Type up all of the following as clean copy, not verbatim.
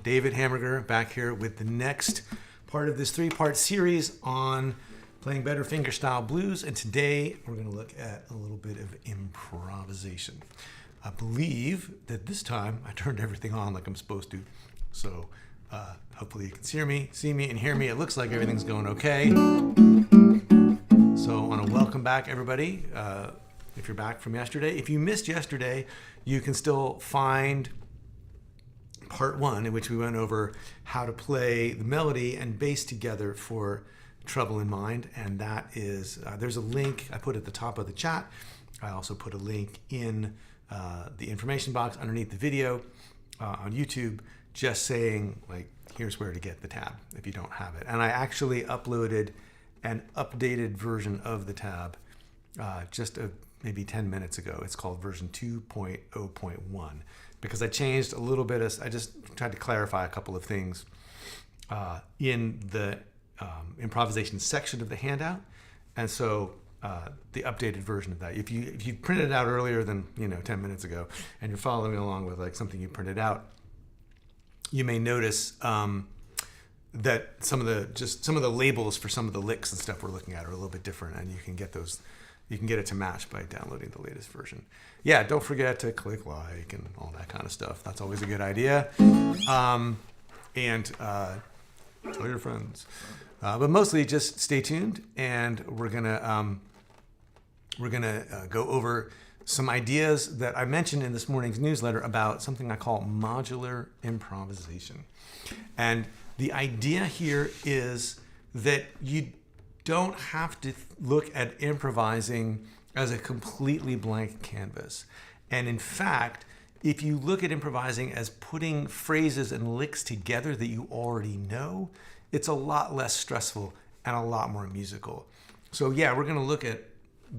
David Hammerger back here with the next part of this 3-part series on playing better fingerstyle blues. And today we're going to look at a little bit of improvisation. I believe that this time I turned everything on like I'm supposed to. So hopefully you can see me and hear me. It looks like everything's going okay. So I want to welcome back everybody. If you're back from yesterday, if you missed yesterday, you can still find part 1 in which we went over how to play the melody and bass together for Trouble in Mind. And that is, there's a link I put at the top of the chat. I also put a link in the information box underneath the video on YouTube, just saying like, here's where to get the tab if you don't have it. And I actually uploaded an updated version of the tab maybe 10 minutes ago. It's called version 2.0.1 because I changed a little bit. I just tried to clarify a couple of things in the improvisation section of the handout. And so the updated version of that, if you printed it out earlier than 10 minutes ago and you're following along with like something you printed out, you may notice that some of the labels for some of the licks and stuff we're looking at are a little bit different, and you can get it to match by downloading the latest version. Yeah, don't forget to click like and all that kind of stuff. That's always a good idea. And tell your friends. But mostly just stay tuned, and we're gonna go over some ideas that I mentioned in this morning's newsletter about something I call modular improvisation. And the idea here is that you don't have to look at improvising as a completely blank canvas. And in fact, if you look at improvising as putting phrases and licks together that you already know, it's a lot less stressful and a lot more musical. So yeah, we're gonna look at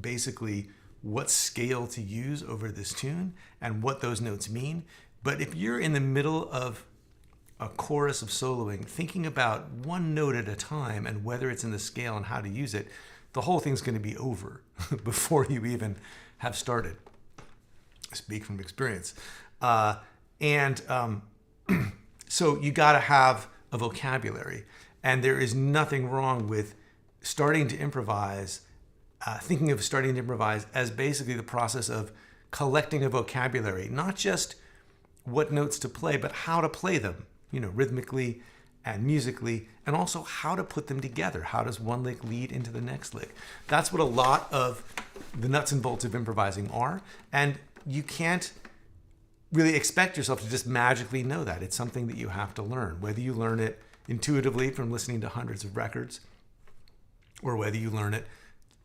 basically what scale to use over this tune and what those notes mean. But if you're in the middle of a chorus of soloing, thinking about one note at a time and whether it's in the scale and how to use it, the whole thing's going to be over before you even have started. I speak from experience. So you got to have a vocabulary, and there is nothing wrong with starting to improvise, thinking of starting to improvise as basically the process of collecting a vocabulary, not just what notes to play, but how to play them, rhythmically and musically, and also how to put them together. How does one lick lead into the next lick? That's what a lot of the nuts and bolts of improvising are. And you can't really expect yourself to just magically know that. It's something that you have to learn, whether you learn it intuitively from listening to hundreds of records, or whether you learn it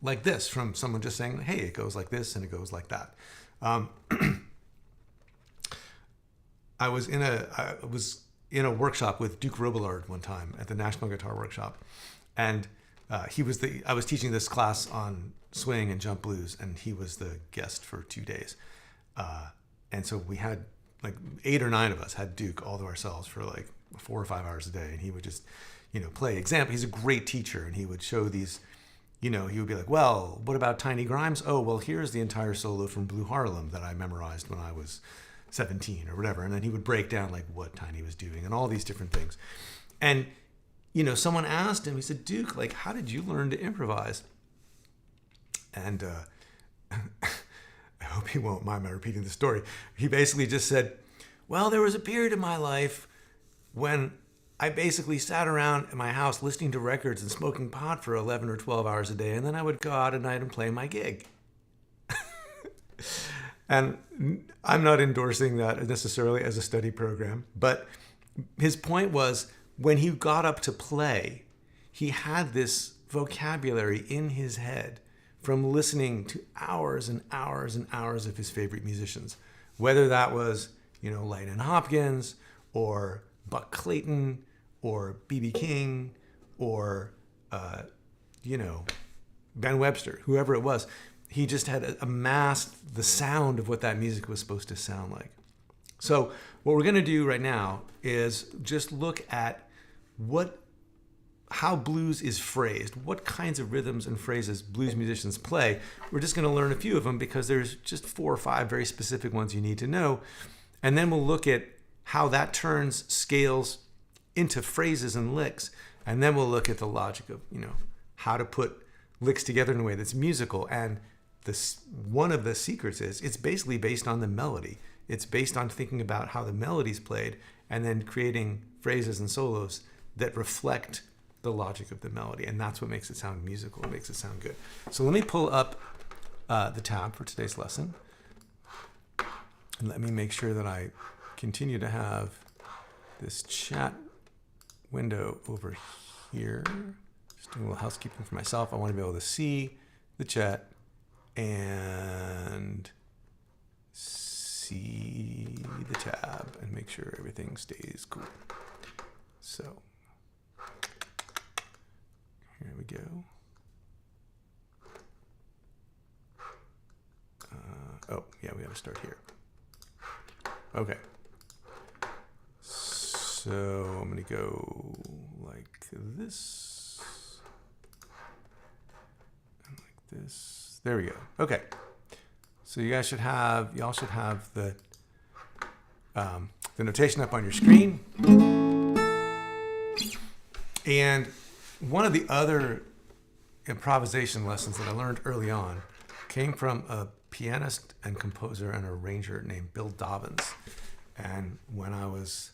like this from someone just saying, hey, it goes like this and it goes like that. I was in a workshop with Duke Robillard one time at the National Guitar Workshop, and I was teaching this class on swing and jump blues, and he was the guest for 2 days. And so we had like 8 or 9 of us had Duke all to ourselves for like 4 or 5 hours a day, and he would just play example. He's a great teacher, and he would show these. He would be like, well, what about Tiny Grimes? Oh, well, here's the entire solo from Blue Harlem that I memorized when I was 17 or whatever. And then he would break down like what Tiny was doing and all these different things. And, someone asked him, he said, Duke, like, how did you learn to improvise? And I hope he won't mind my repeating the story. He basically just said, well, there was a period in my life when I basically sat around in my house listening to records and smoking pot for 11 or 12 hours a day. And then I would go out at night and play my gig. And I'm not endorsing that necessarily as a study program, but his point was when he got up to play, he had this vocabulary in his head from listening to hours and hours and hours of his favorite musicians, whether that was, Lightnin' Hopkins or Buck Clayton or B.B. King or, Ben Webster, whoever it was. He just had amassed the sound of what that music was supposed to sound like. So what we're going to do right now is just look at how blues is phrased, what kinds of rhythms and phrases blues musicians play. We're just going to learn a few of them because there's just 4 or 5 very specific ones you need to know. And then we'll look at how that turns scales into phrases and licks. And then we'll look at the logic of, how to put licks together in a way that's musical. And one of the secrets is it's basically based on the melody. It's based on thinking about how the melody's played and then creating phrases and solos that reflect the logic of the melody. And that's what makes it sound musical. It makes it sound good. So let me pull up the tab for today's lesson. And let me make sure that I continue to have this chat window over here. Just doing a little housekeeping for myself. I want to be able to see the chat and see the tab and make sure everything stays cool. So here we go. Oh, yeah, we got to start here. Okay. So I'm going to go like this. And like this. There we go. Okay. So y'all should have the notation up on your screen. And one of the other improvisation lessons that I learned early on came from a pianist and composer and arranger named Bill Dobbins. And when I was,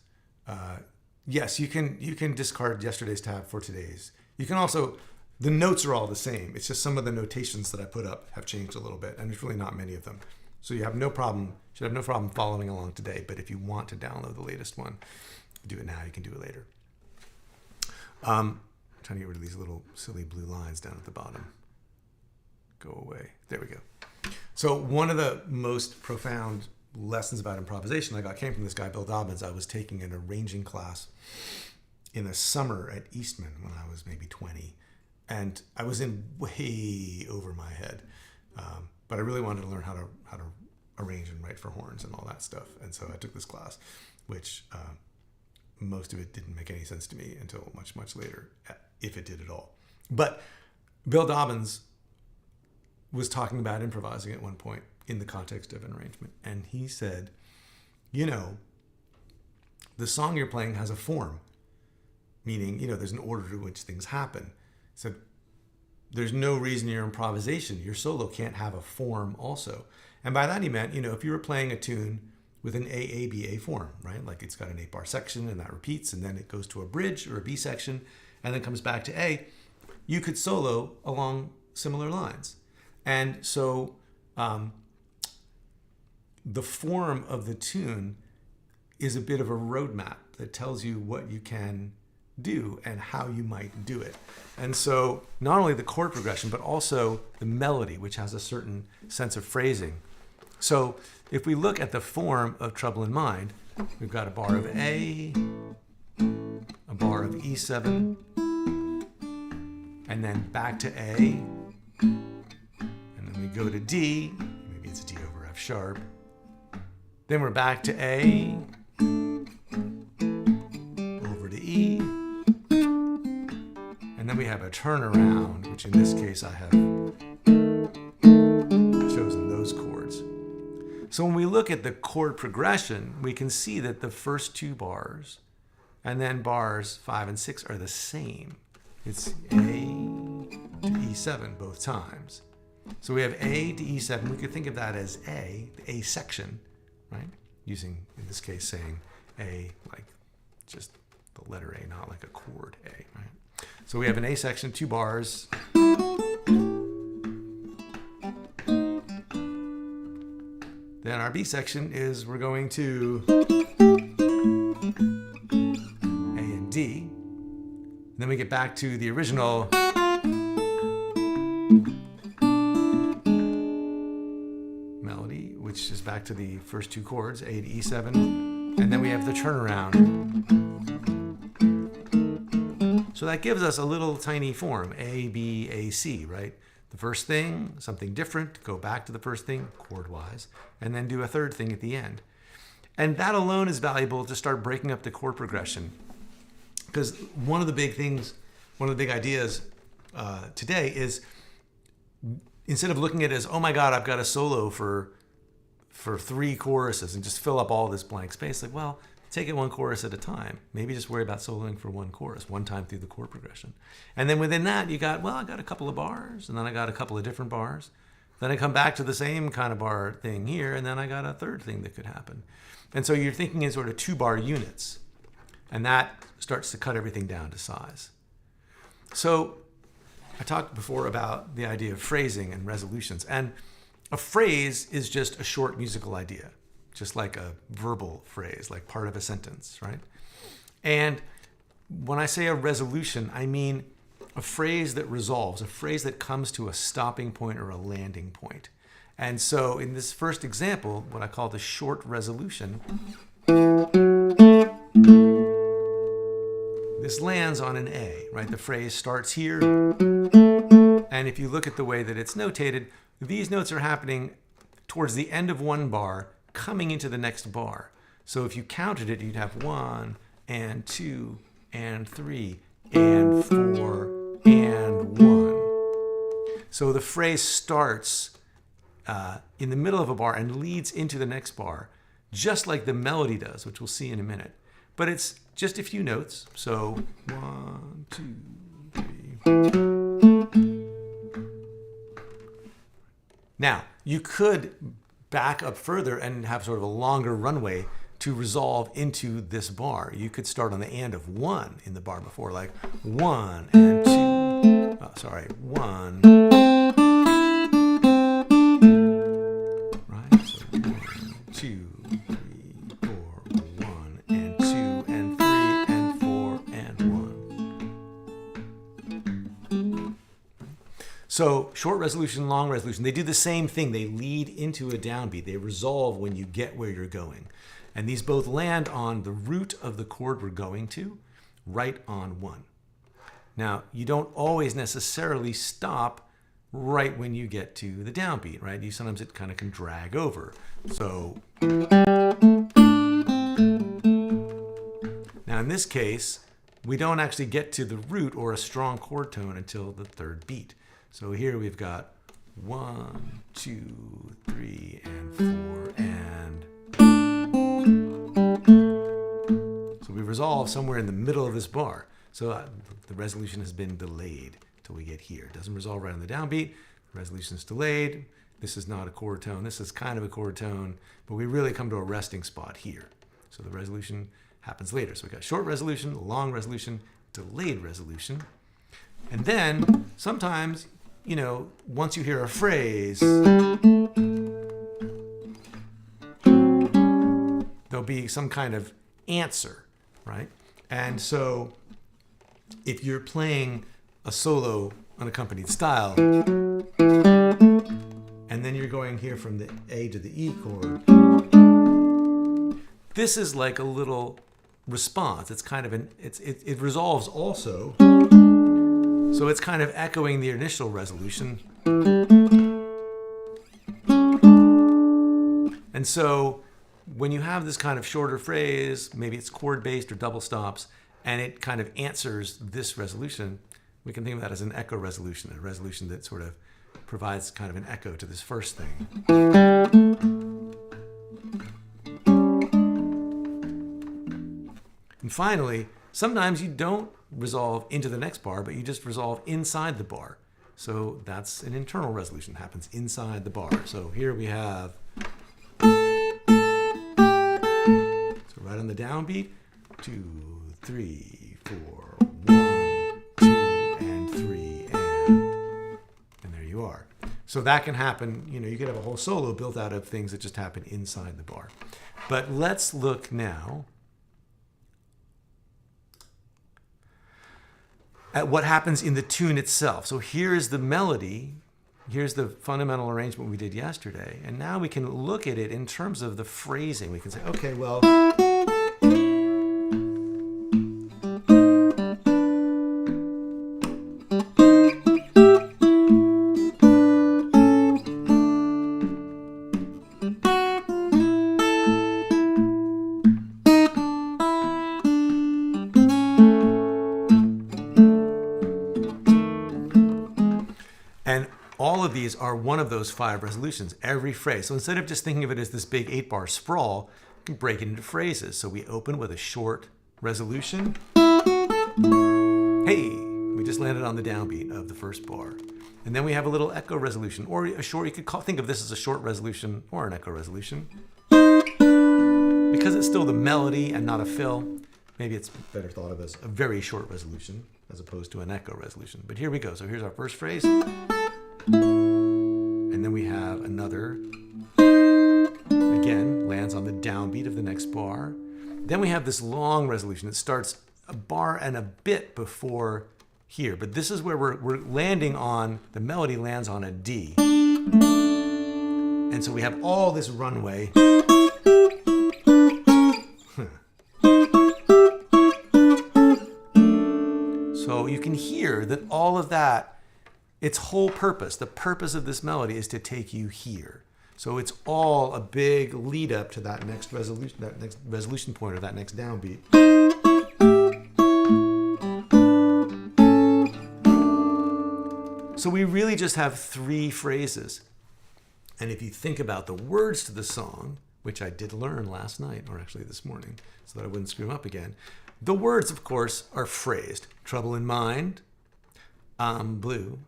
yes, you can discard yesterday's tab for today's. You can also, the notes are all the same. It's just some of the notations that I put up have changed a little bit, and there's really not many of them. So you have no problem, should have no problem following along today. But if you want to download the latest one, do it now. You can do it later. I'm trying to get rid of these little silly blue lines down at the bottom. Go away. There we go. So one of the most profound lessons about improvisation I got came from this guy, Bill Dobbins. I was taking an arranging class in the summer at Eastman when I was maybe 20. And I was in way over my head. But I really wanted to learn how to arrange and write for horns and all that stuff. And so I took this class, which most of it didn't make any sense to me until much, much later, if it did at all. But Bill Dobbins was talking about improvising at one point in the context of an arrangement. And he said, the song you're playing has a form, meaning, there's an order to which things happen. So there's no reason your improvisation, your solo can't have a form also. And by that he meant, if you were playing a tune with an AABA form, right? Like it's got an 8-bar section and that repeats and then it goes to a bridge or a B section and then comes back to A, you could solo along similar lines. And so the form of the tune is a bit of a roadmap that tells you what you can do and how you might do it. And so not only the chord progression, but also the melody, which has a certain sense of phrasing. So if we look at the form of Trouble in Mind, we've got a bar of A, a bar of E7, and then back to A, and then we go to D, maybe it's a D over F sharp, then we're back to A, over to E, and then we have a turnaround, which in this case I have chosen those chords. So when we look at the chord progression, we can see that the first two bars and then bars 5 and 6 are the same. It's A to E7 both times. So we have A to E7. We could think of that as A, the A section, right? Using, in this case, saying A like just the letter A, not like a chord A, right? So we have an A section, 2 bars. Then our B section is we're going to A and D. And then we get back to the original melody, which is back to the first 2 chords, A to E7. And then we have the turnaround. So that gives us a little tiny form, A, B, A, C, right? The first thing, something different, go back to the first thing, chord-wise, and then do a third thing at the end. And that alone is valuable to start breaking up the chord progression. Because one of the big things, one of the big ideas today is, instead of looking at it as, oh my God, I've got a solo for 3 choruses and just fill up all this blank space, like, well, take it one chorus at a time. Maybe just worry about soloing for one chorus, one time through the chord progression. And then within that, you got, well, I got a couple of bars, and then I got a couple of different bars. Then I come back to the same kind of bar thing here, and then I got a third thing that could happen. And so you're thinking in sort of 2-bar units, and that starts to cut everything down to size. So I talked before about the idea of phrasing and resolutions, and a phrase is just a short musical idea, just like a verbal phrase, like part of a sentence, right? And when I say a resolution, I mean a phrase that resolves, a phrase that comes to a stopping point or a landing point. And so in this first example, what I call the short resolution, this lands on an A, right? The phrase starts here. And if you look at the way that it's notated, these notes are happening towards the end of one bar, coming into the next bar. So if you counted it, you'd have 1 and 2 and 3 and 4 and 1. So the phrase starts in the middle of a bar and leads into the next bar, just like the melody does, which we'll see in a minute. But it's just a few notes. So 1, 2, 3. Now, you could back up further and have sort of a longer runway to resolve into this bar. You could start on the and of 1 in the bar before, like 1 and 2. 1. Right? So 1, 2, 3, 4, 1 and 2 and 3 and 4 and 1. So short resolution, long resolution, they do the same thing. They lead into a downbeat. They resolve when you get where you're going. And these both land on the root of the chord we're going to, right on 1. Now, you don't always necessarily stop right when you get to the downbeat, right? Sometimes it kind of can drag over. So now in this case, we don't actually get to the root or a strong chord tone until the third beat. So here we've got 1, 2, 3, and 4, and so we resolve somewhere in the middle of this bar. So the resolution has been delayed till we get here. It doesn't resolve right on the downbeat. The resolution is delayed. This is not a chord tone. This is kind of a chord tone, but we really come to a resting spot here. So the resolution happens later. So we got short resolution, long resolution, delayed resolution. And then sometimes, once you hear a phrase, there'll be some kind of answer, right? And so if you're playing a solo unaccompanied style, and then you're going here from the A to the E chord, this is like a little response. It's kind of it resolves also. So it's kind of echoing the initial resolution. And so when you have this kind of shorter phrase, maybe it's chord-based or double stops, and it kind of answers this resolution, we can think of that as an echo resolution, a resolution that sort of provides kind of an echo to this first thing. And finally, sometimes you don't resolve into the next bar, but you just resolve inside the bar. So that's an internal resolution, happens inside the bar. So here we have, so right on the downbeat, 2, 3, 4, 1, 2, and 3, and there you are. So that can happen, you could have a whole solo built out of things that just happen inside the bar. But let's look now at what happens in the tune itself. So here is the melody. Here's the fundamental arrangement we did yesterday. And now we can look at it in terms of the phrasing. We can say, okay, well, all of these are one of those 5 resolutions, every phrase. So instead of just thinking of it as this big 8-bar sprawl, you break it into phrases. So we open with a short resolution. Hey, we just landed on the downbeat of the first bar. And then we have a little echo resolution, or a short, you could think of this as a short resolution or an echo resolution. Because it's still the melody and not a fill, maybe it's better thought of as a very short resolution as opposed to an echo resolution. But here we go. So here's our first phrase. And then we have another, again, lands on the downbeat of the next bar. Then we have this long resolution. It starts a bar and a bit before here. But this is where we're landing on, the melody lands on a D. And so we have all this runway. So you can hear that all of that, its whole purpose, the purpose of this melody is to take you here. So it's all a big lead up to that next resolution point, or that next downbeat. So we really just have 3 phrases. And if you think about the words to the song, which I did learn last night, or actually this morning, so that I wouldn't screw them up again, the words, of course, are phrased. Trouble in mind, I'm blue,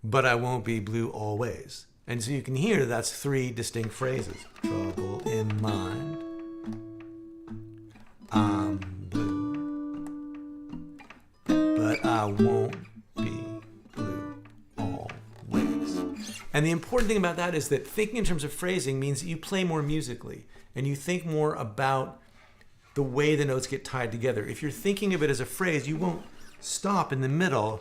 but I won't be blue always. And so you can hear that's 3 distinct phrases. Trouble in mind, I'm blue, but I won't be blue always. And the important thing about that is that thinking in terms of phrasing means that you play more musically, and you think more about the way the notes get tied together. If you're thinking of it as a phrase, you won't stop in the middle.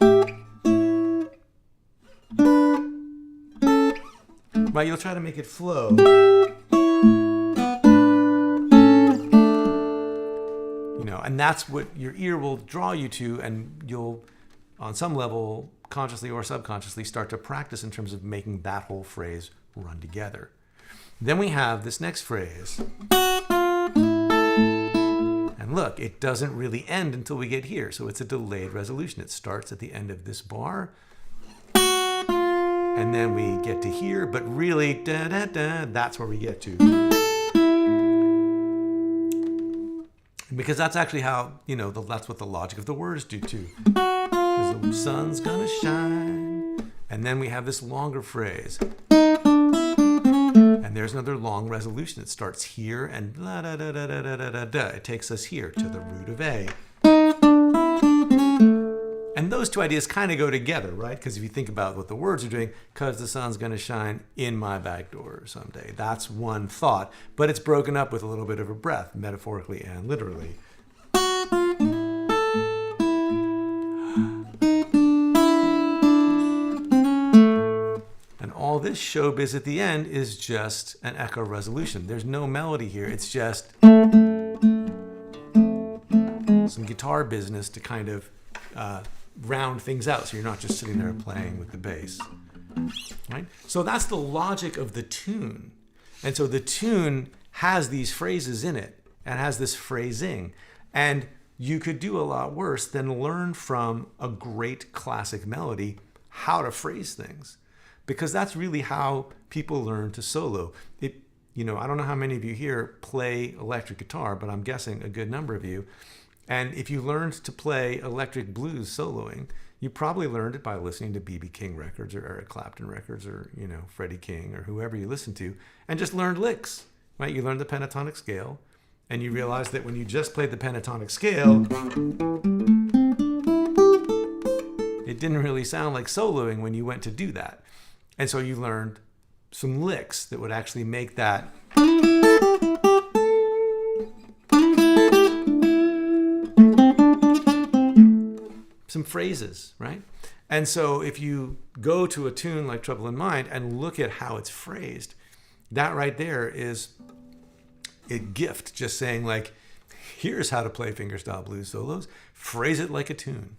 Right? You'll try to make it flow. You know, and that's what your ear will draw you to, and you'll, on some level, consciously or subconsciously, start to practice in terms of making that whole phrase run together. Then we have this next phrase. And look, it doesn't really end until we get here. So it's a delayed resolution. It starts at the end of this bar. And then we get to here, but really, da-da-da, that's where we get to. Because that's actually how, you know, that's what the logic of the words do too. Because the sun's gonna shine. And then we have this longer phrase. And there's another long resolution. It starts here and da da da da da da da da. It takes us here to the root of A. And those 2 ideas kind of go together, right? Because if you think about what the words are doing, because the sun's going to shine in my back door someday. That's one thought, but it's broken up with a little bit of a breath, metaphorically and literally. And all this showbiz at the end is just an echo resolution. There's no melody here. It's just some guitar business to kind of round things out, so you're not just sitting there playing with the bass, right? So that's the logic of the tune. And so the tune has these phrases in it and has this phrasing. And you could do a lot worse than learn from a great classic melody how to phrase things, because that's really how people learn to solo. You know, I don't know how many of you here play electric guitar, but I'm guessing a good number of you. And if you learned to play electric blues soloing, you probably learned it by listening to B.B. King records or Eric Clapton records or, you know, Freddie King or whoever you listen to, and just learned licks, right? You learned the pentatonic scale, and you realized that when you just played the pentatonic scale, it didn't really sound like soloing when you went to do that. And so you learned some licks that would actually make that some phrases, right? And so if you go to a tune like Trouble in Mind and look at how it's phrased, that right there is a gift, just saying like, here's how to play fingerstyle blues solos, phrase it like a tune.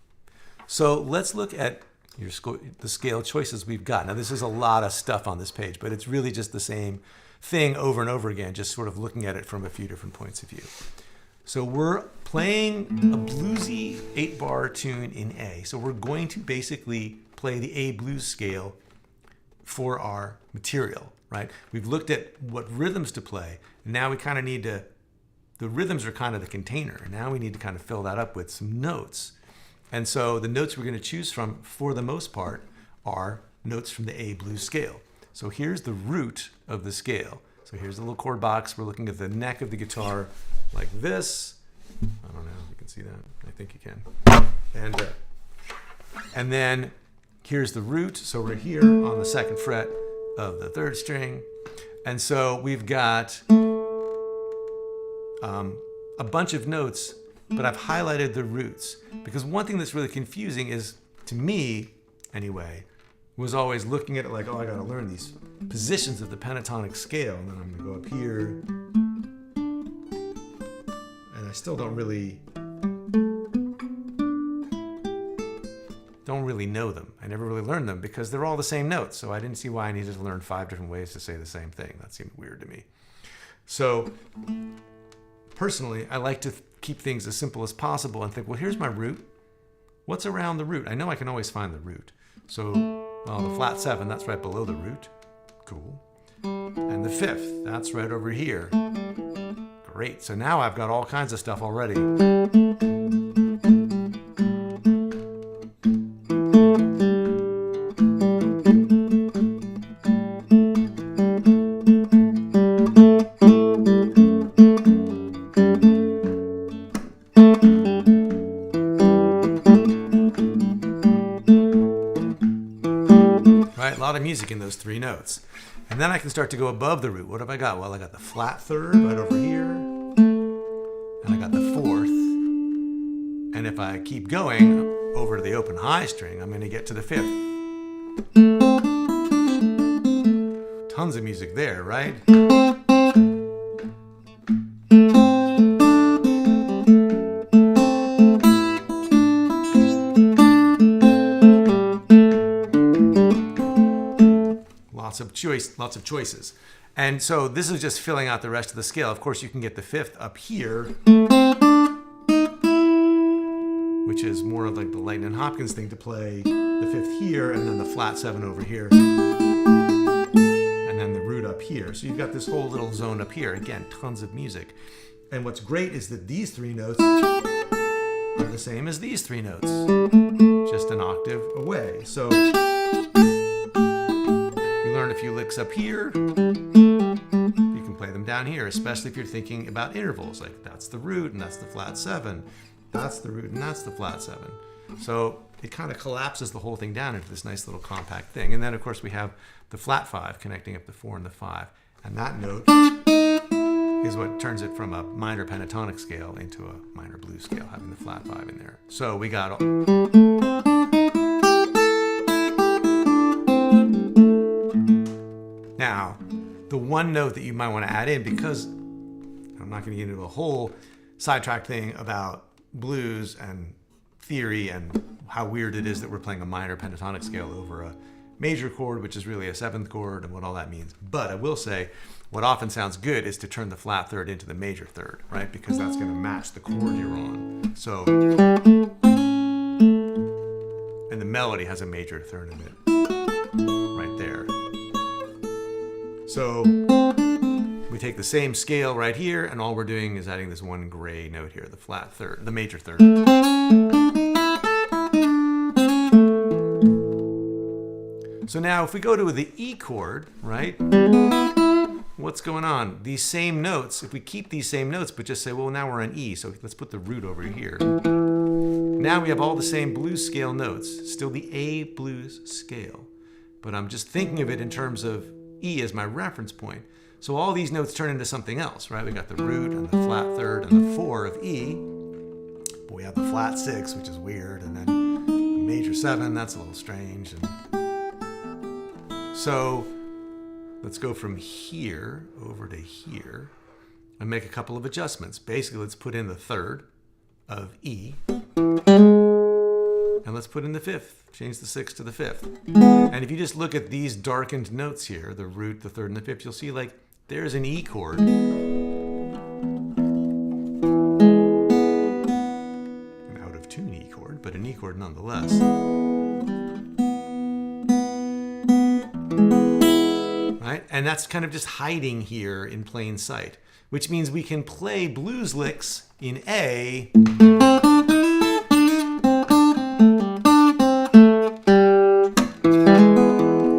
So let's look at the scale choices we've got. Now this is a lot of stuff on this page, but it's really just the same thing over and over again, just sort of looking at it from a few different points of view. So we're playing a bluesy 8-bar tune in A. So we're going to basically play the A blues scale for our material, right? We've looked at what rhythms to play. Now we kind of need to the rhythms are kind of the container. Now we need to kind of fill that up with some notes. And so the notes we're going to choose from, for the most part, are notes from the A blues scale. So here's the root of the scale. So here's the little chord box. We're looking at the neck of the guitar like this. I don't know if you can see that. I think you can. And then here's the root. So we're here on the 2nd fret of the 3rd string. And so we've got a bunch of notes, but I've highlighted the roots, because one thing that's really confusing is, to me anyway, was always looking at it like, oh, I got to learn these positions of the pentatonic scale, and then I'm going to go up here, and I still don't really know them. I never really learned them because they're all the same notes, so I didn't see why I needed to learn 5 different ways to say the same thing. That seemed weird to me. So personally, I like to keep things as simple as possible and think, well, here's my root. What's around the root? I know I can always find the root. So, well, the flat 7, that's right below the root. Cool. And the 5th, that's right over here. Great. So now I've got all kinds of stuff already. A lot of music in those 3 notes. And then I can start to go above the root. What have I got? Well, I got the flat 3rd right over here. And I got the 4th. And if I keep going over to the open high string, I'm going to get to the 5th. Tons of music there, right? Lots of choices. And so this is just filling out the rest of the scale. Of course, you can get the 5th up here, which is more of like the Lightning Hopkins thing, to play the 5th here and then the flat 7 over here, and then the root up here. So you've got this whole little zone up here. Again, tons of music. And what's great is that these 3 notes are the same as these 3 notes, just an octave away. So learn a few licks up here, you can play them down here, especially if you're thinking about intervals, like that's the root and that's the flat 7, that's the root and that's the flat 7. So it kind of collapses the whole thing down into this nice little compact thing. And then of course we have the flat 5 connecting up the 4 and the 5, and that note is what turns it from a minor pentatonic scale into a minor blues scale, having the flat 5 in there. So we got now, the one note that you might want to add in, because I'm not going to get into a whole sidetrack thing about blues and theory and how weird it is that we're playing a minor pentatonic scale over a major chord, which is really a 7th chord, and what all that means. But I will say, what often sounds good is to turn the flat 3rd into the major 3rd, right? Because that's going to match the chord you're on. So, and the melody has a major 3rd in it, right there. So we take the same scale right here, and all we're doing is adding this one gray note here, the flat 3rd, the major 3rd. So now if we go to the E chord, right, what's going on? These same notes, if we keep these same notes, but just say, well, now we're on E, so let's put the root over here. Now we have all the same blues scale notes, still the A blues scale, but I'm just thinking of it in terms of E as my reference point. So all these notes turn into something else, right? We got the root and the flat 3rd and the 4 of E, but we have the flat 6, which is weird, and then the major 7, that's a little strange. And so let's go from here over to here and make a couple of adjustments. Basically, let's put in the 3rd of E, and let's put in the 5th. Change the 6th to the 5th. And if you just look at these darkened notes here, the root, the 3rd, and the 5th, you'll see like there's an E chord. An out of tune E chord, but an E chord nonetheless. Right? And that's kind of just hiding here in plain sight, which means we can play blues licks in A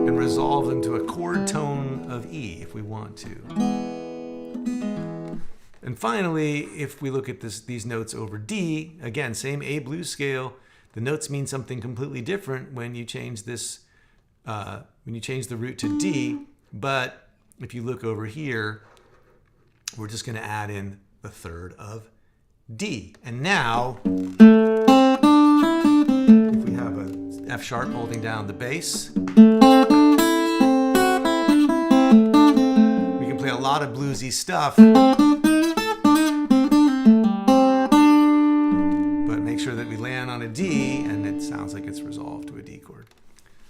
and resolve them to a chord tone of E if we want to. And finally, if we look at these notes over D, again, same A blues scale, the notes mean something completely different when you change this, when you change the root to D. But if you look over here, we're just going to add in the third of D. And now, if we have a F sharp holding down the bass, we can play a lot of bluesy stuff. Make sure that we land on a D and it sounds like it's resolved to a D chord.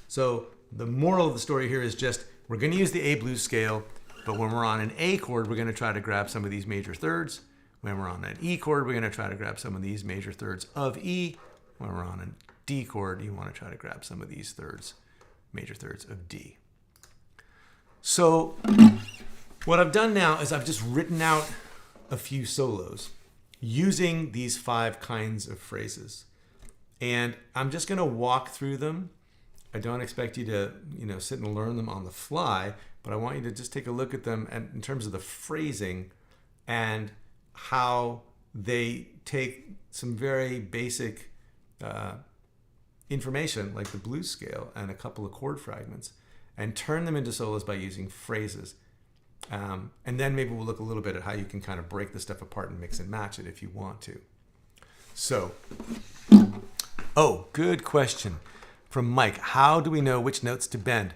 So the moral of the story here is just we're going to use the A blues scale, but when we're on an A chord, we're going to try to grab some of these major thirds. When we're on an E chord, we're going to try to grab some of these major thirds of E. When we're on a D chord, you want to try to grab some of these thirds, major thirds of D. So what I've done now is I've just written out a few solos using these 5 kinds of phrases. And I'm just going to walk through them. I don't expect you to, sit and learn them on the fly, but I want you to just take a look at them and in terms of the phrasing and how they take some very basic information like the blues scale and a couple of chord fragments and turn them into solos by using phrases. And then maybe we'll look a little bit at how you can kind of break this stuff apart and mix and match it if you want to. So, good question from Mike. How do we know which notes to bend?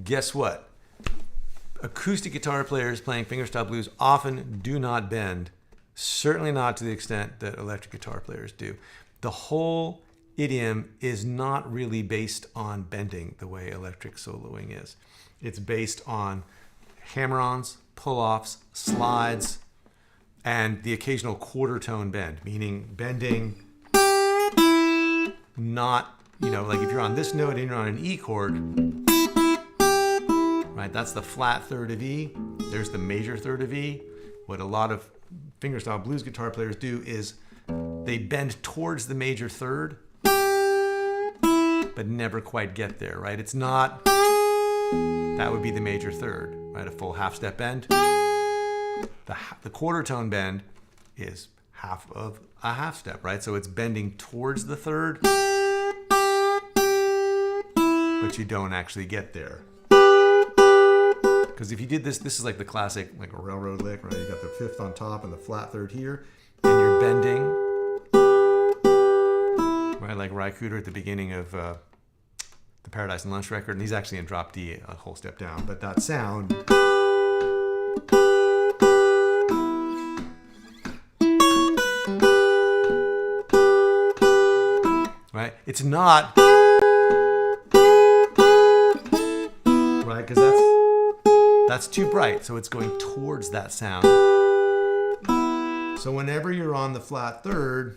Guess what? Acoustic guitar players playing fingerstyle blues often do not bend, certainly not to the extent that electric guitar players do. The whole idiom is not really based on bending the way electric soloing is. It's based on hammer-ons, pull-offs, slides, and the occasional quarter tone bend, meaning bending not, like if you're on this note and you're on an E chord, right? That's the flat third of E. There's the major third of E. What a lot of fingerstyle blues guitar players do is they bend towards the major third, but never quite get there, right? It's not, that would be the major third, right? A full half step bend. The quarter tone bend is half of a half step, right? So it's bending towards the third, but you don't actually get there. Because if you did this is like the classic, like a railroad lick, right? You got the fifth on top and the flat third here, and you're bending, right? Like Ry Cooder at the beginning of the Paradise and Lunch record, and he's actually in drop D a whole step down, but that sound, right? It's not, right? Because that's too bright, so it's going towards that sound. So whenever you're on the flat third,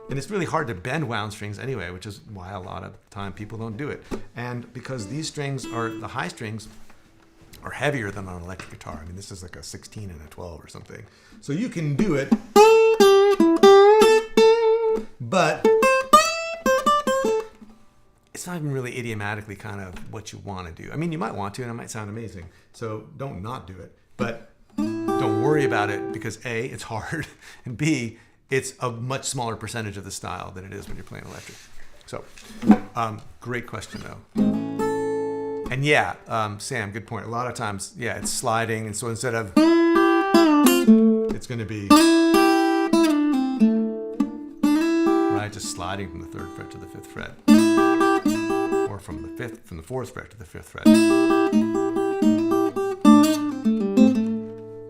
and it's really hard to bend wound strings anyway, which is why a lot of time people don't do it. And because these strings the high strings are heavier than on an electric guitar. I mean, this is like a 16 and a 12 or something. So you can do it, but it's not even really idiomatically kind of what you want to do. I mean, you might want to, and it might sound amazing. So don't not do it, but don't worry about it because A, it's hard, and B, it's a much smaller percentage of the style than it is when you're playing electric. So, great question though. And yeah, Sam, good point. A lot of times, yeah, it's sliding, and so instead of, it's going to be, right, just sliding from the 3rd fret to the 5th fret, or from the 4th fret to the 5th fret.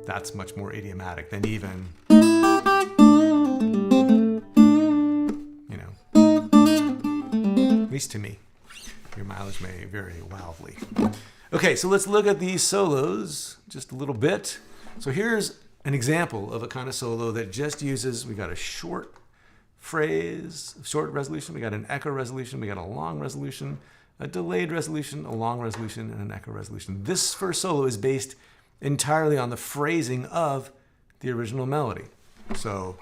That's much more idiomatic than even, at least to me. Your mileage may vary wildly. Okay, so let's look at these solos just a little bit. So here's an example of a kind of solo that just uses, we got a short phrase, short resolution, we got an echo resolution, we got a long resolution, a delayed resolution, a long resolution, and an echo resolution. This first solo is based entirely on the phrasing of the original melody. So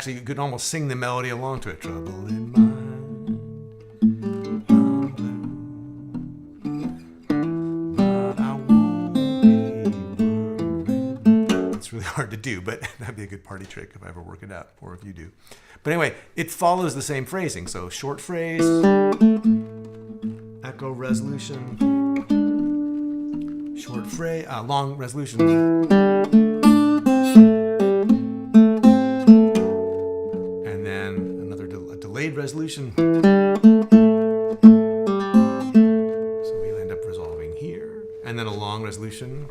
So you can almost sing the melody along to it. Trouble in mind, I'm blue, but I won't be worried. It's really hard to do, but that'd be a good party trick if I ever work it out, or if you do. But anyway, it follows the same phrasing. So short phrase, echo resolution, short phrase, long resolution. Resolution. So we end up resolving here. And then a long resolution.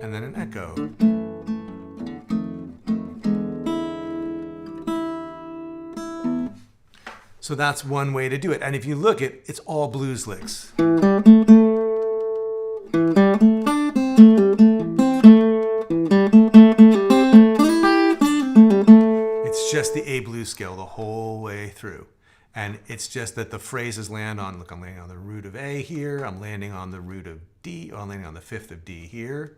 And then an echo. So that's one way to do it. And if you look at it's all blues licks. Just the A blues scale the whole way through. And it's just that the phrases land on, look, I'm landing on the root of A here, I'm landing on the root of D, I'm landing on the fifth of D here.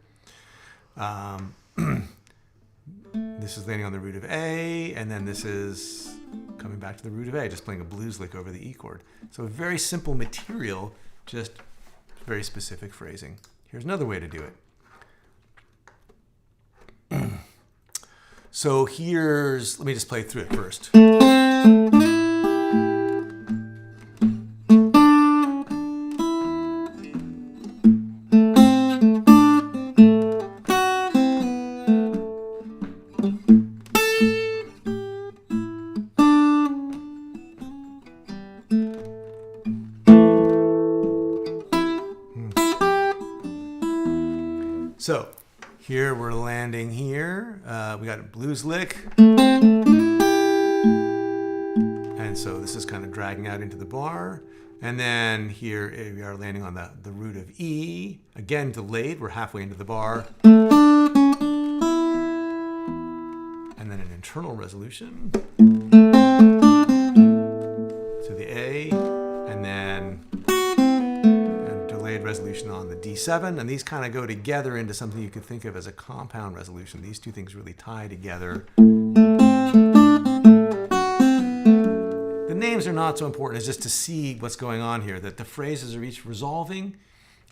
This is landing on the root of A, and then this is coming back to the root of A, just playing a blues lick over the E chord. So very simple material, just very specific phrasing. Here's another way to do it. So let me just play through it first. So here we're landing here. We got a blues lick. And so this is kind of dragging out into the bar. And then here we are landing on the root of E. Again, delayed. We're halfway into the bar. And then an internal resolution to the A. And then resolution on the D7, and these kind of go together into something you could think of as a compound resolution. These two things really tie together. The names are not so important. It's just to see what's going on here, that the phrases are each resolving,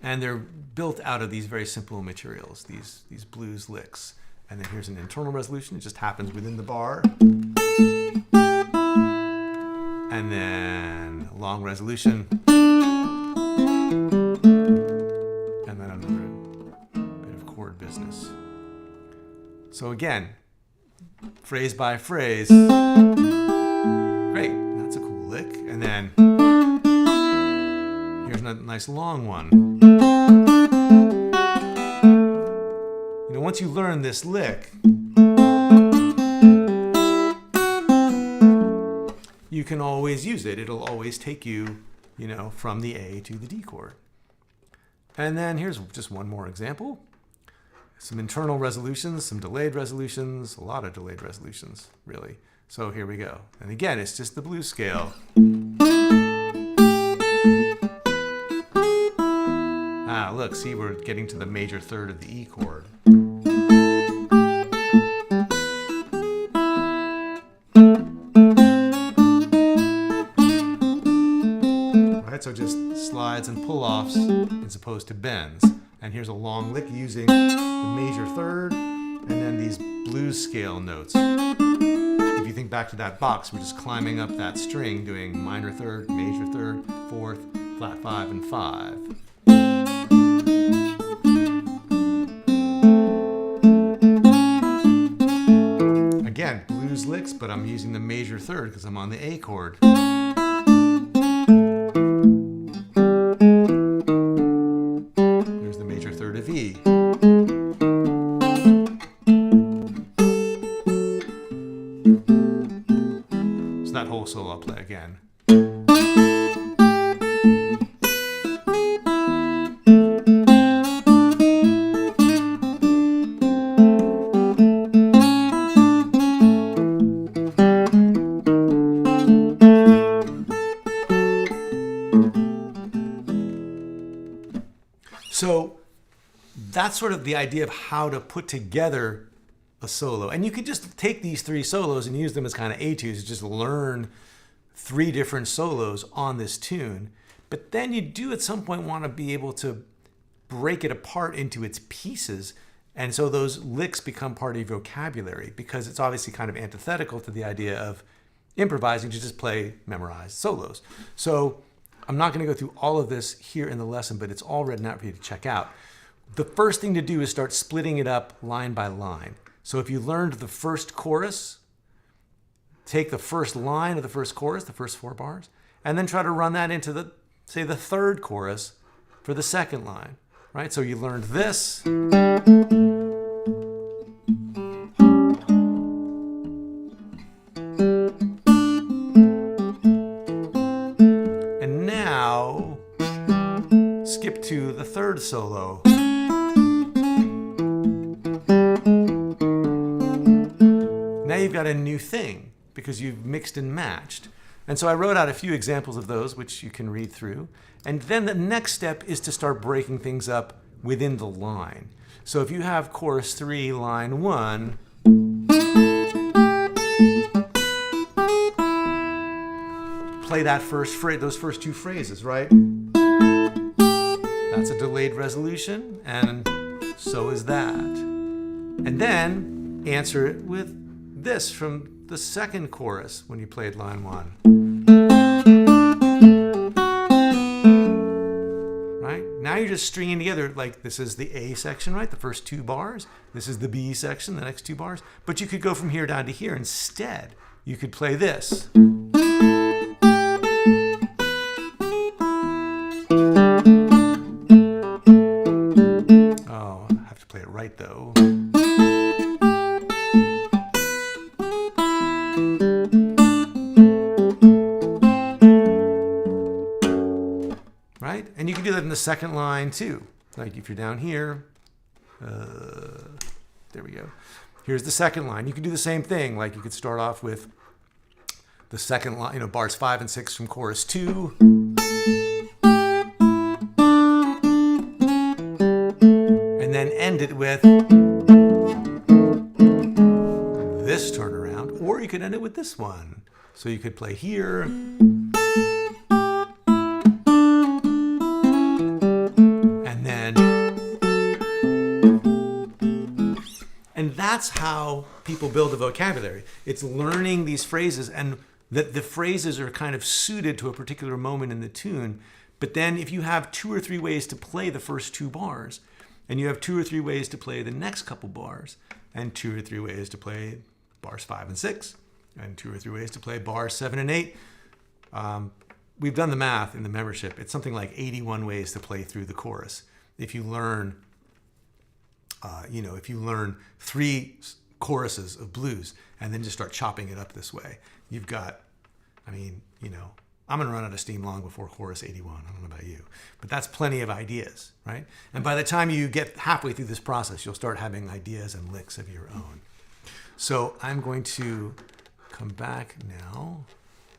and they're built out of these very simple materials, these blues licks. And then here's an internal resolution. It just happens within the bar. And then a long resolution. Business. So again, phrase by phrase. Great, that's a cool lick. And then here's a nice long one. You know, once you learn this lick, you can always use it. It'll always take you, from the A to the D chord. And then here's just one more example. Some internal resolutions, some delayed resolutions, a lot of delayed resolutions, really. So here we go. And again, it's just the blues scale. Look, see, we're getting to the major third of the E chord. Right, so just slides and pull-offs as opposed to bends. And here's a long lick using the major third and then these blues scale notes. If you think back to that box, we're just climbing up that string doing minor third, major third, fourth, flat 5, and 5. Again, blues licks, but I'm using the major third because I'm on the A chord. that's sort of the idea of how to put together a solo. And you could just take these 3 solos and use them as kind of etudes, just learn 3 different solos on this tune. But then you do at some point want to be able to break it apart into its pieces. And so those licks become part of your vocabulary, because it's obviously kind of antithetical to the idea of improvising to just play memorized solos. So I'm not going to go through all of this here in the lesson, but it's all written out for you to check out. The first thing to do is start splitting it up line by line. So if you learned the first chorus, take the first line of the first chorus, the first 4 bars, and then try to run that into the, say, the third chorus for the second line, right? So you learned this. And now skip to the third solo. Now you've got a new thing because you've mixed and matched. And so I wrote out a few examples of those, which you can read through. And then the next step is to start breaking things up within the line. So if you have chorus 3, line 1, play that first phrase, those first 2 phrases, right? That's a delayed resolution, and so is that. And then answer it with this from the second chorus when you played line 1. Right? Now you're just stringing together, like this is the A section, right? The first 2 bars. This is the B section, the next 2 bars. But you could go from here down to here instead. You could play this. Oh, I have to play it right though. Right? And you can do that in the second line too. Like if you're down here, there we go. Here's the second line. You can do the same thing. Like you could start off with the second line, bars 5 and 6 from chorus 2. And then end it with this turnaround. Or you could end it with this one. So you could play here. And that's how people build a vocabulary. It's learning these phrases, and that the phrases are kind of suited to a particular moment in the tune. But then if you have 2 or 3 ways to play the first 2 bars, and you have 2 or 3 ways to play the next couple bars, and 2 or 3 ways to play bars 5 and 6, and 2 or 3 ways to play bars 7 and 8, we've done the math in the membership. It's something like 81 ways to play through the chorus. If you learn if you learn 3 choruses of blues and then just start chopping it up this way, you've got, I'm going to run out of steam long before chorus 81. I don't know about you, but that's plenty of ideas, right? And by the time you get halfway through this process, you'll start having ideas and licks of your own. So I'm going to come back now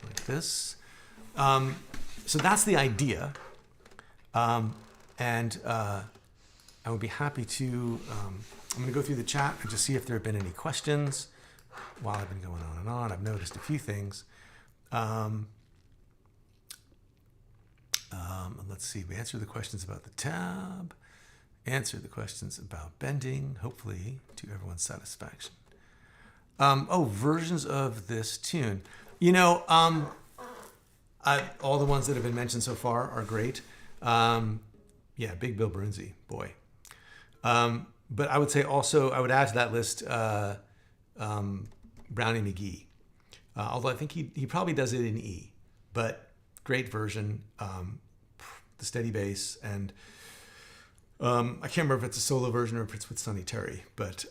like this. So that's the idea. I would be happy to, I'm going to go through the chat and just see if there have been any questions while I've been going on and on. I've noticed a few things. Let's see, we answered the questions about the tab, answered the questions about bending, hopefully to everyone's satisfaction. Versions of this tune. All the ones that have been mentioned so far are great. Big Bill Brunzi, boy. But I would say also, I would add to that list Brownie McGee. Although I think he probably does it in E. But great version, the steady bass. And I can't remember if it's a solo version or if it's with Sonny Terry. But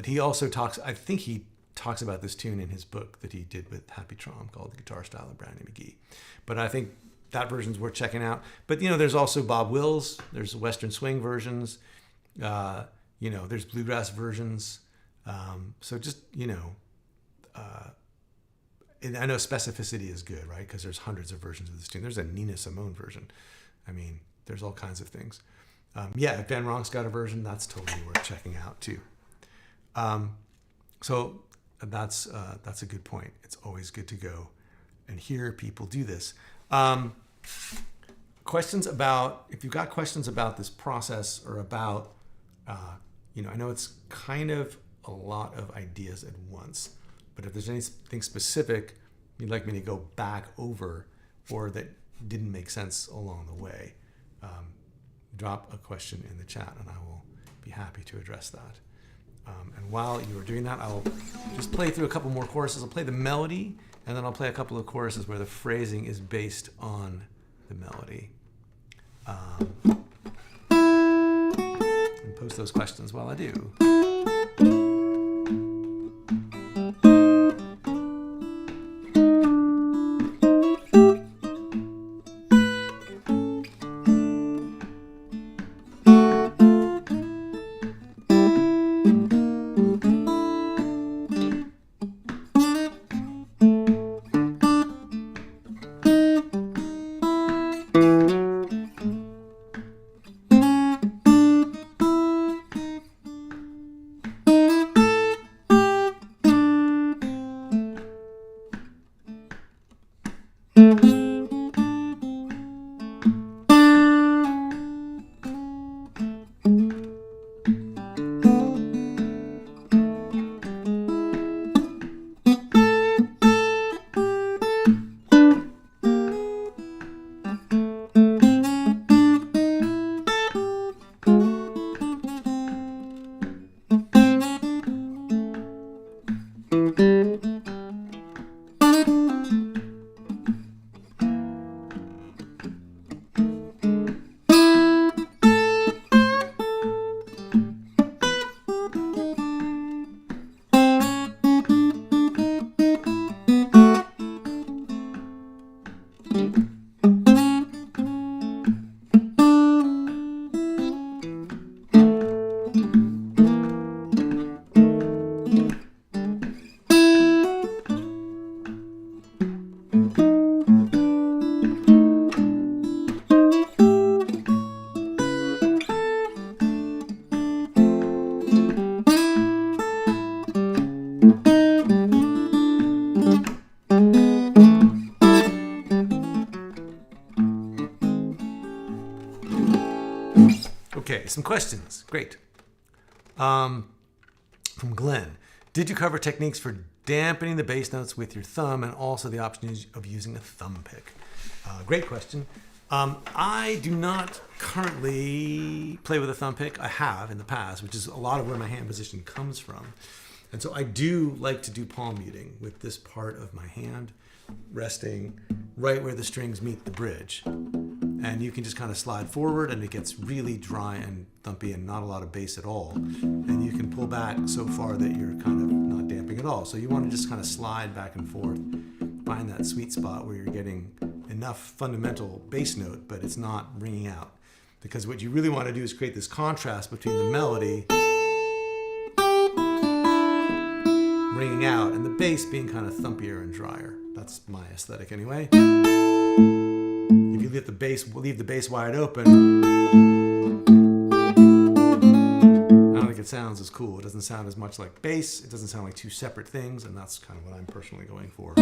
he also talks, I think he talks about this tune in his book that he did with Happy Traum called The Guitar Style of Brownie McGee. But I think that version's worth checking out. But, there's also Bob Wills. There's Western swing versions. There's bluegrass versions. So just, and I know specificity is good, right? Because there's hundreds of versions of this tune. There's a Nina Simone version. There's all kinds of things. Yeah, if Van Ronk's got a version, that's totally worth checking out too. So that's a good point. It's always good to go and hear people do this. Questions about, if you've got questions about this process or about, I know it's kind of a lot of ideas at once, but if there's anything specific you'd like me to go back over or that didn't make sense along the way, drop a question in the chat and I will be happy to address that. And while you are doing that, I'll just play through a couple more choruses. I'll play the melody, and then I'll play a couple of choruses where the phrasing is based on the melody. And post those questions while I do. Okay, some questions. Great. From Glenn. Did you cover techniques for dampening the bass notes with your thumb and also the option of using a thumb pick? Great question. I do not currently play with a thumb pick. I have in the past, which is a lot of where my hand position comes from. And so I do like to do palm muting with this part of my hand resting right where the strings meet the bridge. And you can just kind of slide forward and it gets really dry and thumpy and not a lot of bass at all. And you can pull back so far that you're kind of not damping at all. So you want to just kind of slide back and forth, find that sweet spot where you're getting enough fundamental bass note, but it's not ringing out. Because what you really want to do is create this contrast between the melody ringing out and the bass being kind of thumpier and drier. That's my aesthetic anyway. If you leave the bass wide open, I don't think it sounds as cool. It doesn't sound as much like bass. It doesn't sound like two separate things, and that's kind of what I'm personally going for.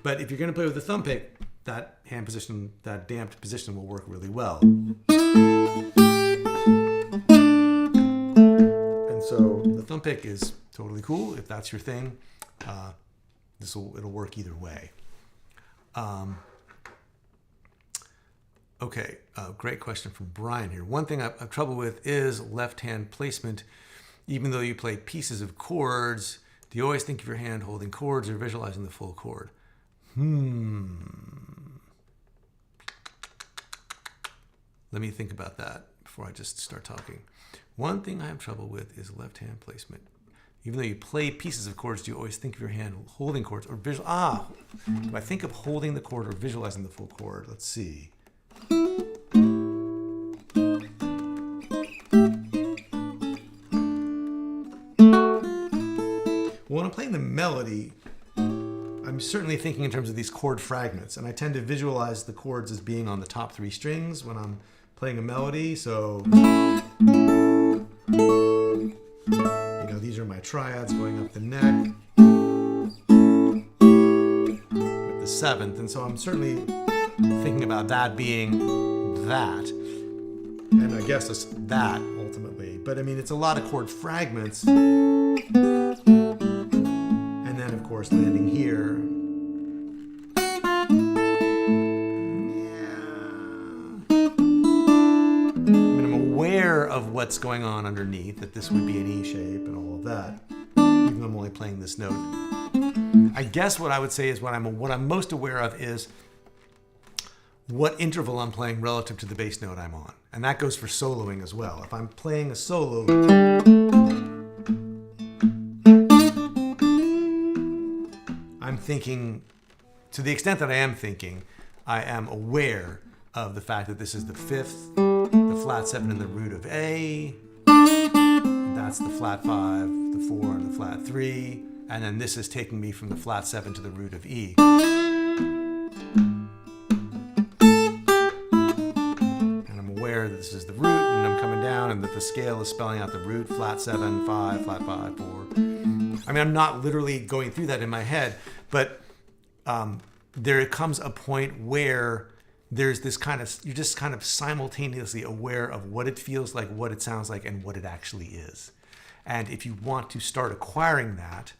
But if you're going to play with the thumb pick, that hand position, that damped position will work really well. And so the thumb pick is totally cool. If that's your thing, it'll work either way. Okay, great question from Brian here. One thing I have trouble with is left-hand placement. Even though you play pieces of chords, do you always think of your hand holding chords or visualizing the full chord? Let me think about that before I just start talking. One thing I have trouble with is left-hand placement. Even though you play pieces of chords, do you always think of your hand holding chords or do I think of holding the chord or visualizing the full chord? Let's see. When I'm playing the melody, I'm certainly thinking in terms of these chord fragments, and I tend to visualize the chords as being on the top three strings when I'm playing a melody. So, these are my triads going up the neck with the seventh. And so I'm certainly thinking about that being that. And I guess it's that ultimately. But I mean, it's a lot of chord fragments. And then, of course, landing here. Of what's going on underneath, that this would be an E shape and all of that, even though I'm only playing this note. I guess what I would say is what I'm most aware of is what interval I'm playing relative to the bass note I'm on. And that goes for soloing as well. If I'm playing a solo, I'm thinking, to the extent that I am thinking, I am aware of the fact that this is the fifth, the flat 7 and the root of A. That's the flat 5, the 4, and the flat 3. And then this is taking me from the flat 7 to the root of E. And I'm aware that this is the root, and I'm coming down, and that the scale is spelling out the root, flat 7, 5, flat 5, 4. I mean, I'm not literally going through that in my head, but there comes a point where there's this kind of, you're just kind of simultaneously aware of what it feels like, what it sounds like, and what it actually is. And if you want to start acquiring that,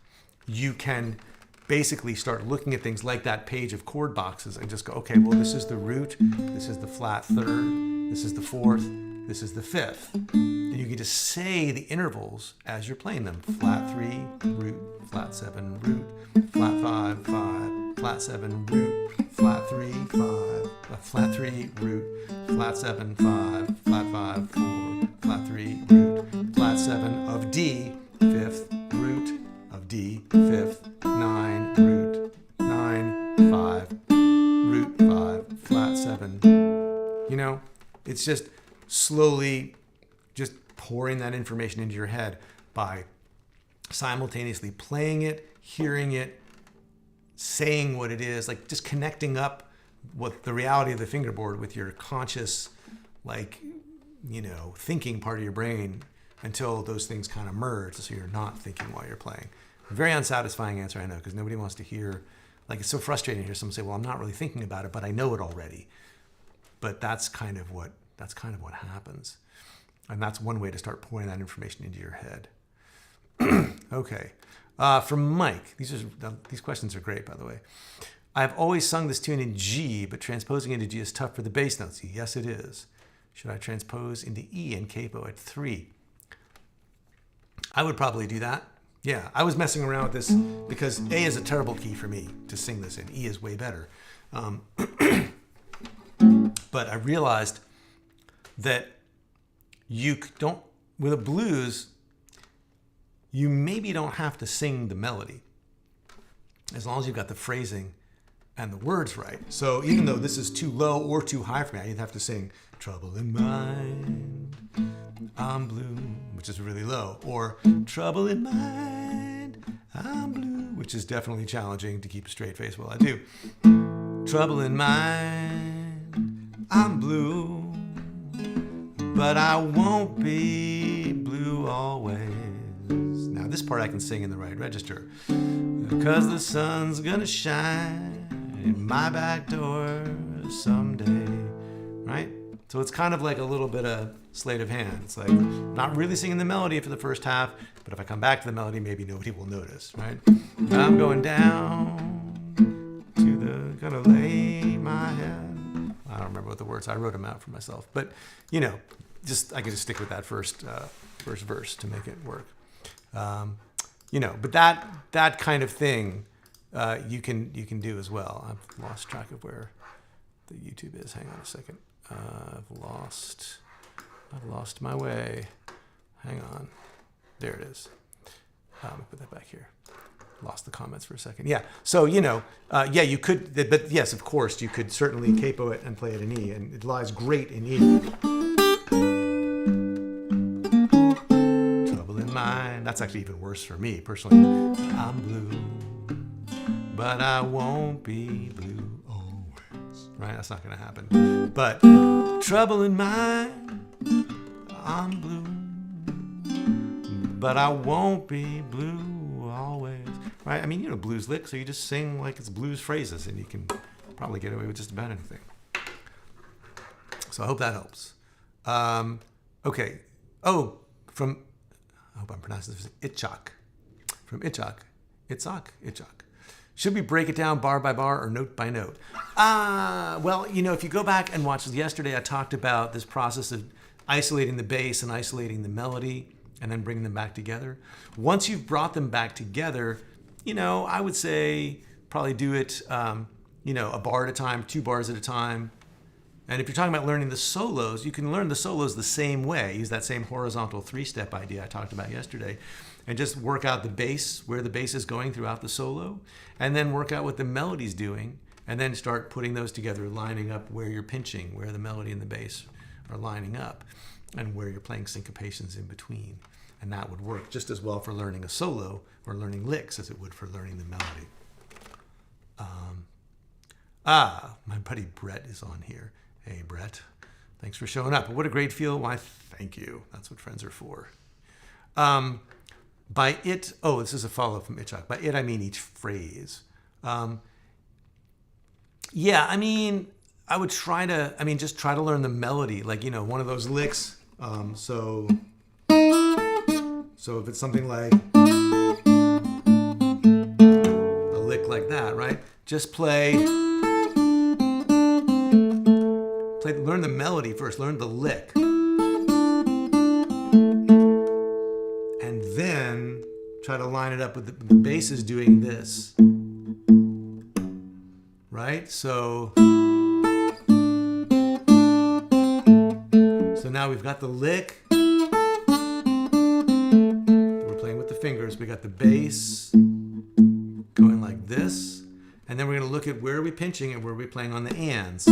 you can basically start looking at things like that page of chord boxes and just go, okay, well, this is the root, this is the flat 3rd, this is the 4th, this is the 5th. And you can just say the intervals as you're playing them. Flat 3, root, flat 7, root, flat 5, 5, flat 7, root, flat 3, 5, flat 3, root, flat 7, 5, flat 5, 4, flat 3, root, flat 7 of D, 5th, root of D, 5th, 9, root, 9, 5, root 5, flat 7. You know, it's just slowly just pouring that information into your head by simultaneously playing it, hearing it, saying what it is, like just connecting up what the reality of the fingerboard with your conscious, like, thinking part of your brain until those things kind of merge, so you're not thinking while you're playing. A very unsatisfying answer, I know, because nobody wants to hear, like, it's so frustrating to hear someone say, well, I'm not really thinking about it, but I know it already. But that's kind of what happens. And that's one way to start pouring that information into your head. Okay. From Mike, these questions are great, by the way. I've always sung this tune in G, but transposing into G is tough for the bass notes. Yes, it is. Should I transpose into E and capo at 3? I would probably do that. Yeah, I was messing around with this because A is a terrible key for me to sing this in. E is way better. But I realized that you don't, with a blues, you maybe don't have to sing the melody as long as you've got the phrasing and the words right. So even though this is too low or too high for me, I either have to sing trouble in mind, I'm blue, which is really low, or trouble in mind, I'm blue, which is definitely challenging to keep a straight face while I do. Trouble in mind, I'm blue, but I won't be blue always. Now this part I can sing in the right register. Because the sun's gonna shine in my back door someday, right? So it's kind of like a little bit of sleight of hand. It's like not really singing the melody for the first half, but if I come back to the melody, maybe nobody will notice, right? I'm going down to the, gonna lay my head. I don't remember what the words, I wrote them out for myself, but I can just stick with that first verse to make it work. But that kind of thing, you can do as well. I've lost track of where the YouTube is. Hang on a second. I've lost my way. Hang on. There it is. Put that back here. Lost the comments for a second. Yeah. So, you could, but yes, of course, you could certainly capo it and play it in E, and it lies great in E. Trouble in mind. That's actually even worse for me, personally. I'm blue, but I won't be blue always. right? That's not going to happen. But trouble in mind, I'm blue, but I won't be blue always, right? I mean, you know blues licks, so you just sing like it's blues phrases, and you can probably get away with just about anything. So I hope that helps. Okay. Oh, I hope I'm pronouncing this, Itchak. From Itchak. Itchak. Should we break it down bar by bar or note by note? Well, you know, if you go back and watch yesterday, I talked about this process of isolating the bass and isolating the melody and then bringing them back together. Once you've brought them back together, you know, I would say probably do it, you know, a bar at a time, 2 bars at a time. And if you're talking about learning the solos, you can learn the solos the same way. Use that same horizontal 3-step idea I talked about yesterday. And just work out the bass, where the bass is going throughout the solo. And then work out what the melody's doing. And then start putting those together, lining up where you're pinching, where the melody and the bass are lining up, and where you're playing syncopations in between. And that would work just as well for learning a solo or learning licks as it would for learning the melody. My buddy Brett is on here. Hey, Brett. Thanks for showing up. What a great feel. Why, thank you. That's what friends are for. By it, this is a follow-up from Itchak. By it, I mean each phrase. Yeah, I mean, I would just try to learn the melody. Like, you know, one of those licks. So if it's something like a lick like that, right? Just learn the melody first, learn the lick. And then try to line it up with the bass is doing this. Right? So now we've got the lick. We're playing with the fingers. We got the bass going like this. And then we're going to look at where are we pinching and where are we playing on the ands.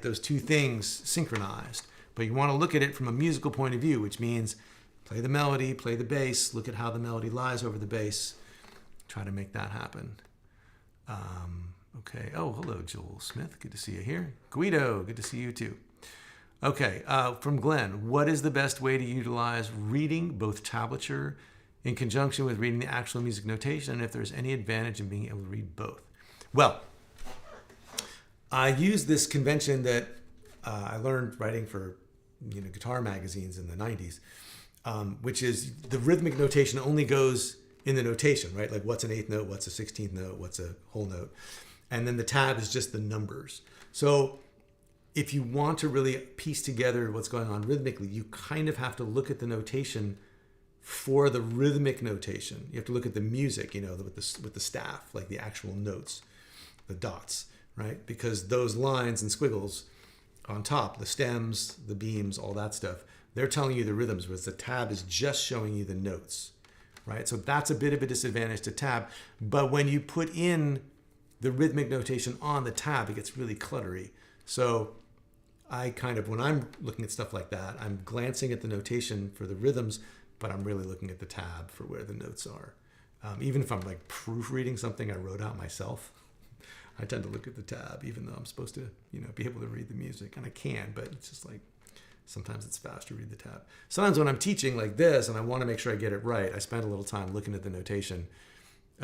Those two things synchronized, but you want to look at it from a musical point of view, which means play the melody, play the bass, look at how the melody lies over the bass, try to make that happen. Okay. Oh, hello, Joel Smith. Good to see you here. Guido, good to see you too. Okay. From Glenn, what is the best way to utilize reading both tablature in conjunction with reading the actual music notation, and if there's any advantage in being able to read both? Well, I use this convention that I learned writing for guitar magazines in the 90s, which is the rhythmic notation only goes in the notation, right? Like what's an 8th note, what's a 16th note, what's a whole note. And then the tab is just the numbers. So if you want to really piece together what's going on rhythmically, you kind of have to look at the notation for the rhythmic notation. You have to look at the music, with the staff, like the actual notes, the dots. Right? Because those lines and squiggles on top, the stems, the beams, all that stuff, they're telling you the rhythms, whereas the tab is just showing you the notes, right? So that's a bit of a disadvantage to tab. But when you put in the rhythmic notation on the tab, it gets really cluttery. So I when I'm looking at stuff like that, I'm glancing at the notation for the rhythms, but I'm really looking at the tab for where the notes are. Even if I'm like proofreading something I wrote out myself, I tend to look at the tab, even though I'm supposed to, be able to read the music. And I can, but it's just like, sometimes it's faster to read the tab. Sometimes when I'm teaching like this and I want to make sure I get it right, I spend a little time looking at the notation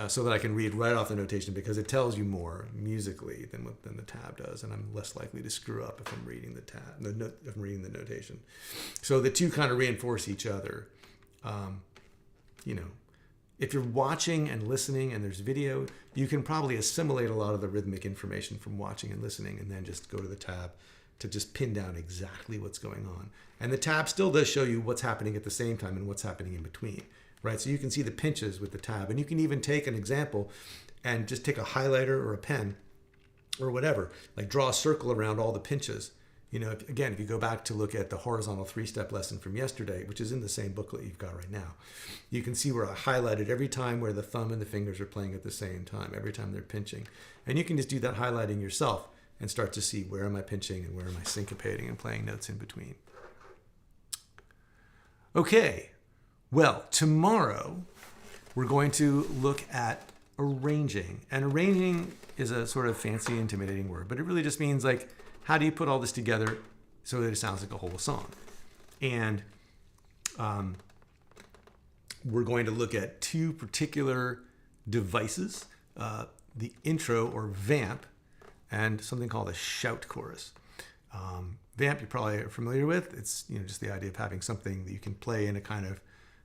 so that I can read right off the notation, because it tells you more musically than the tab does. And I'm less likely to screw up if I'm reading the tab, if I'm reading the notation. So the two kind of reinforce each other. If you're watching and listening and there's video, you can probably assimilate a lot of the rhythmic information from watching and listening, and then just go to the tab to just pin down exactly what's going on. And the tab still does show you what's happening at the same time and what's happening in between, right? So you can see the pinches with the tab, and you can even take an example and just take a highlighter or a pen or whatever, like draw a circle around all the pinches, if you go back to look at the horizontal 3-step lesson from yesterday, which is in the same booklet you've got right now, you can see where I highlighted every time where the thumb and the fingers are playing at the same time, every time they're pinching. And you can just do that highlighting yourself and start to see where am I pinching and where am I syncopating and playing notes in between. Okay, well, tomorrow we're going to look at arranging. And arranging is a sort of fancy, intimidating word, but it really just means like, how do you put all this together so that it sounds like a whole song? And we're going to look at two particular devices, the intro or vamp, and something called a shout chorus. Vamp you probably are familiar with. It's just the idea of having something that you can play in a kind of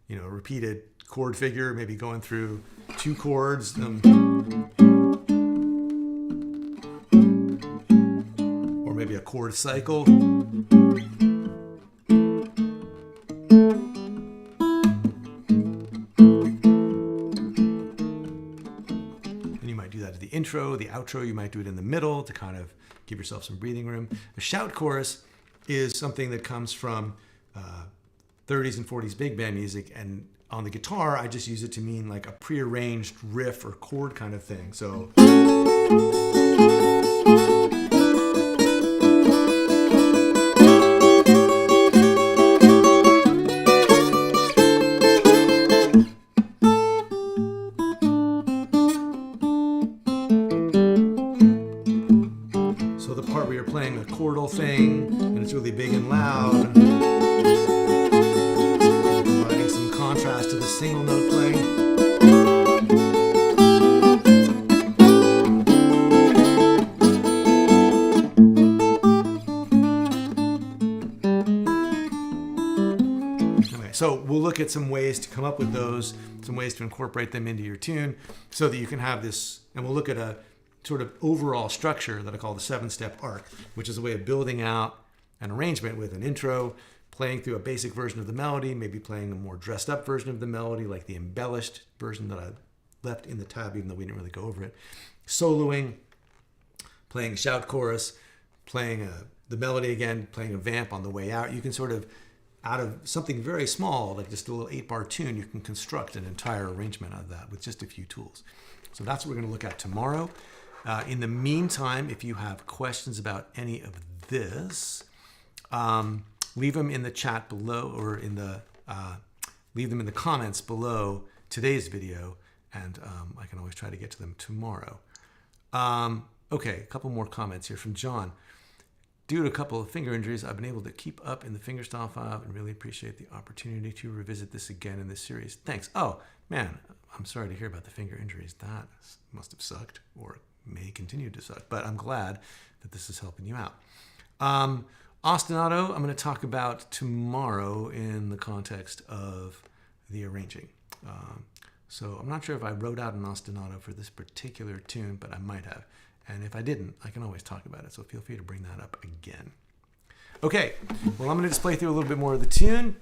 repeated chord figure, maybe going through two chords. Or maybe a chord cycle. The intro, the outro, you might do it in the middle to kind of give yourself some breathing room. A shout chorus is something that comes from 30s and 40s big band music, and on the guitar I just use it to mean like a prearranged riff or chord kind of thing. So playing a chordal thing, and it's really big and loud. Providing some contrast to the single note playing. Okay, so we'll look at some ways to come up with those, some ways to incorporate them into your tune so that you can have this, and we'll look at a sort of overall structure that I call the 7-step arc, which is a way of building out an arrangement with an intro, playing through a basic version of the melody, maybe playing a more dressed up version of the melody, like the embellished version that I left in the tab, even though we didn't really go over it, soloing, playing a shout chorus, playing the melody again, playing a vamp on the way out. You can sort of, out of something very small, like just a little 8-bar tune, you can construct an entire arrangement of that with just a few tools. So that's what we're going to look at tomorrow. In the meantime, if you have questions about any of this, leave them in the chat below, or leave them in the comments below today's video, and I can always try to get to them tomorrow. Okay, a couple more comments here from John. Due to a couple of finger injuries, I've been able to keep up in the Fingerstyle file and really appreciate the opportunity to revisit this again in this series. Thanks. Oh, man, I'm sorry to hear about the finger injuries. That must have sucked, or may continue to suck, but I'm glad that this is helping you out. Ostinato, I'm going to talk about tomorrow in the context of the arranging. So I'm not sure if I wrote out an ostinato for this particular tune, but I might have. And if I didn't, I can always talk about it. So feel free to bring that up again. Okay, well, I'm going to just play through a little bit more of the tune.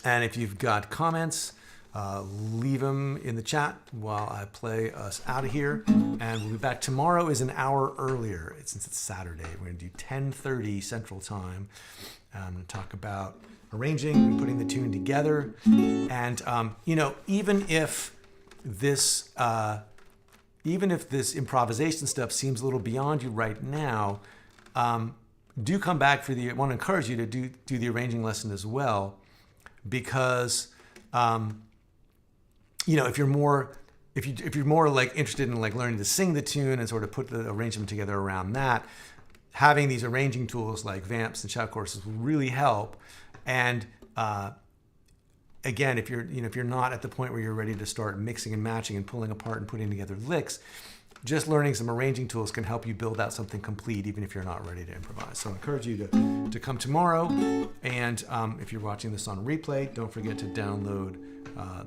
And if you've got comments, leave them in the chat while I play us out of here. And we'll be back. Tomorrow is an hour earlier, since it's Saturday. We're going to do 10:30 Central Time. I'm going to talk about arranging and putting the tune together. And, even if this improvisation stuff seems a little beyond you right now, do come back I want to encourage you to do the arranging lesson as well, because if you're more like interested in like learning to sing the tune and sort of put the arrangement together around that, having these arranging tools like vamps and shout choruses will really help. And again, if you're not at the point where you're ready to start mixing and matching and pulling apart and putting together licks, just learning some arranging tools can help you build out something complete, even if you're not ready to improvise. So I encourage you to come tomorrow. And if you're watching this on replay, don't forget to download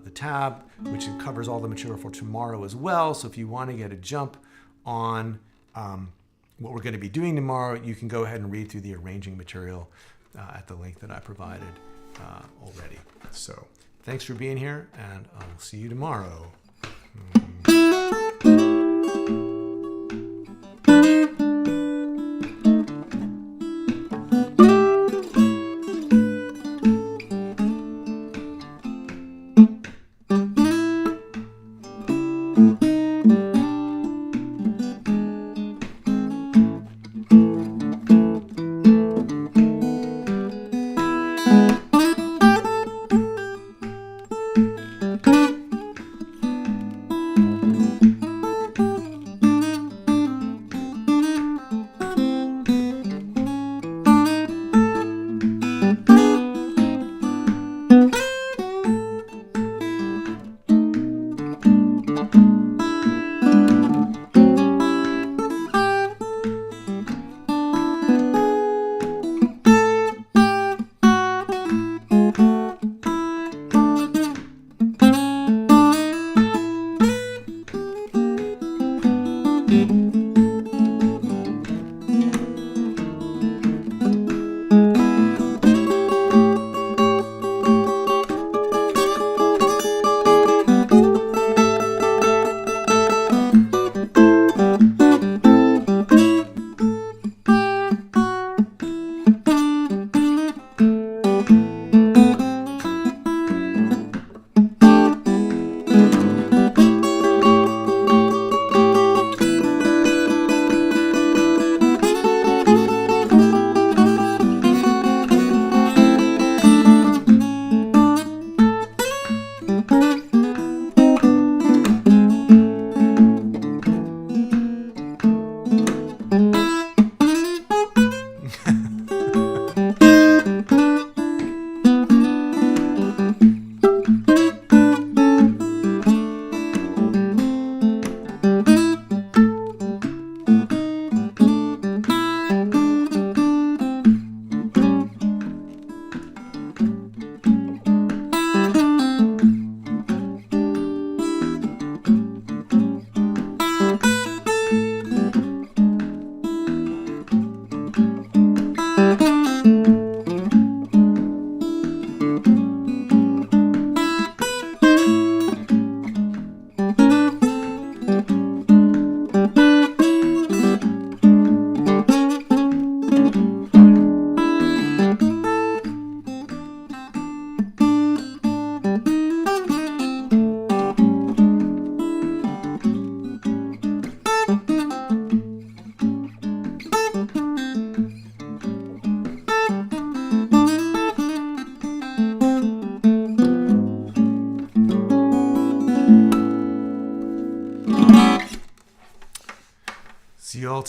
the tab, which covers all the material for tomorrow as well. So if you want to get a jump on what we're going to be doing tomorrow, you can go ahead and read through the arranging material at the link that I provided already. So thanks for being here, and I'll see you tomorrow.